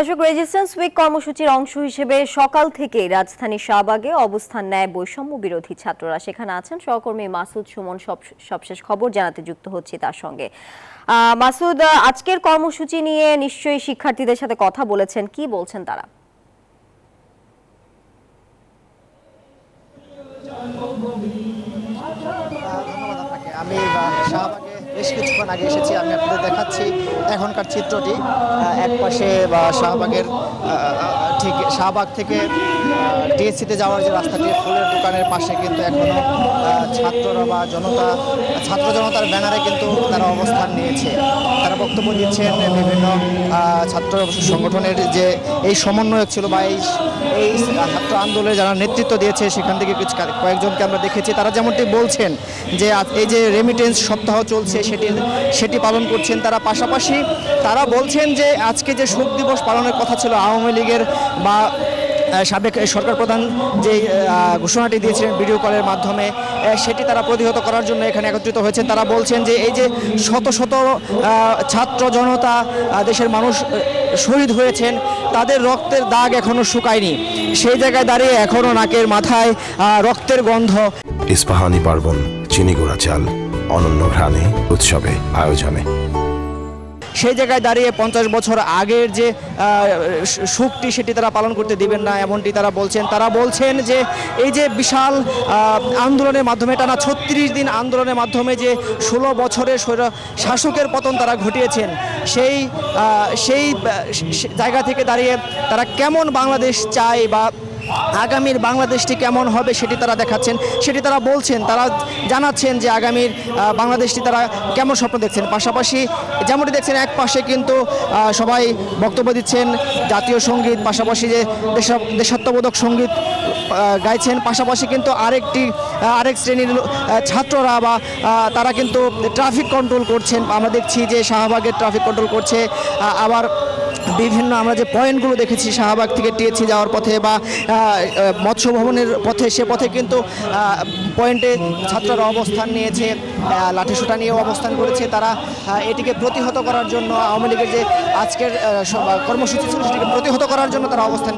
দর্শক, resistance week কর্মসূচির অংশ হিসেবে সকাল থেকে রাজধানীর শাহবাগে অবস্থান নেয় বৈষম্য বিরোধী ছাত্ররা। সেখানে আছেন সহকর্মী মাসুদ সুমন। সবশেষ খবর জানাতে যুক্ত হচ্ছি তার সঙ্গে। মাসুদ, আজকের কর্মসূচি নিয়ে নিশ্চয়ই শিক্ষার্থীদের সাথে কথা বলেছেন, কি বলছেন তারা? আমি শাহবাগে বেশ কিছুক্ষণ আগে এসেছি। আমি আপনাদের দেখাচ্ছি এখনকার চিত্রটি। এক পাশে শাহবাগের ঠিক শাহবাগ থেকে ডিএসসিতে যাওয়ার যে রাস্তাটি, ফুলের দোকানের পাশে কিন্তু এখনো ছাত্ররা বা ছাত্র জনতার ব্যানারে কিন্তু তারা অবস্থান নিয়েছে। তারা বক্তব্য দিচ্ছেন। বিভিন্ন ছাত্র সংগঠনের যে এই সমন্বয়ক ছিল বা এই ছাত্র আন্দোলনে যারা নেতৃত্ব দিয়েছে, সেখান থেকে কয়েকজনকে আমরা দেখেছি। তারা যেমনটি বলছেন যে এই যে রেমিটেন্স সপ্তাহ চলছে সেটি পালন করছেন তারা। পাশাপাশি তারা বলছেন যে আজকে যে শোক দিবস পালনের কথা ছিল আওয়ামী লীগের বা সাবেক সরকার প্রধান যে ঘোষণাটি দিয়েছিলেন ভিডিও কলের মাধ্যমে, সেটি তারা প্রতিহত করার জন্য এখানে একত্রিত হয়েছেন। তারা বলছেন যে এই যে শত শত ছাত্র জনতা, দেশের মানুষ শহীদ হয়েছেন, তাদের রক্তের দাগ এখনো শুকায়নি। সেই জায়গায় দাঁড়িয়ে এখনো নাকের মাথায় রক্তের গন্ধ। ইস্পাহানি পার্বণ, চিনি গুঁড়া চাল, অনন্য ঘ্রাণে, উৎসবে আয়োজনে। সেই জায়গায় দাঁড়িয়ে 50 বছর আগের যে শোকটি সেটি তারা পালন করতে দিবেন না, এমনটি তারা বলছেন। তারা বলছেন যে এই যে বিশাল আন্দোলনের মাধ্যমে, টানা 36 দিন আন্দোলনের মাধ্যমে যে 16 বছরের শাসকের পতন তারা ঘটিয়েছেন, সেই জায়গা থেকে দাঁড়িয়ে তারা কেমন বাংলাদেশ চায় বা আগামীর বাংলাদেশটি কেমন হবে সেটি তারা দেখাচ্ছেন, সেটি তারা বলছেন। তারা জানাচ্ছেন যে আগামীর বাংলাদেশটি তারা কেমন স্বপ্ন দেখছেন। পাশাপাশি যেমনটি দেখছেন, এক পাশে কিন্তু সবাই বক্তব্য দিচ্ছেন জাতীয় সঙ্গীত, পাশাপাশি যে দেশাত্মবোধক সঙ্গীত গাইছেন। পাশাপাশি কিন্তু আরেক শ্রেণীর ছাত্ররা বা তারা কিন্তু ট্রাফিক কন্ট্রোল করছেন। আমরা দেখছি যে শাহবাগের ট্রাফিক কন্ট্রোল করছে। আবার বিভিন্ন আমরা যে পয়েন্টগুলো দেখেছি শাহবাগ থেকে টিএসসি যাওয়ার পথে বা মৎস্য ভবনের পথে, সে পথে কিন্তু পয়েন্টে ছাত্ররা অবস্থান নিয়েছে, লাঠিসোঁটা নিয়েও অবস্থান করেছে। তারা এটিকে প্রতিহত করার জন্য, আওয়ামী লীগের যে আজকের কর্মসূচি ছিল সেটিকে প্রতিহত করার জন্য তারা অবস্থান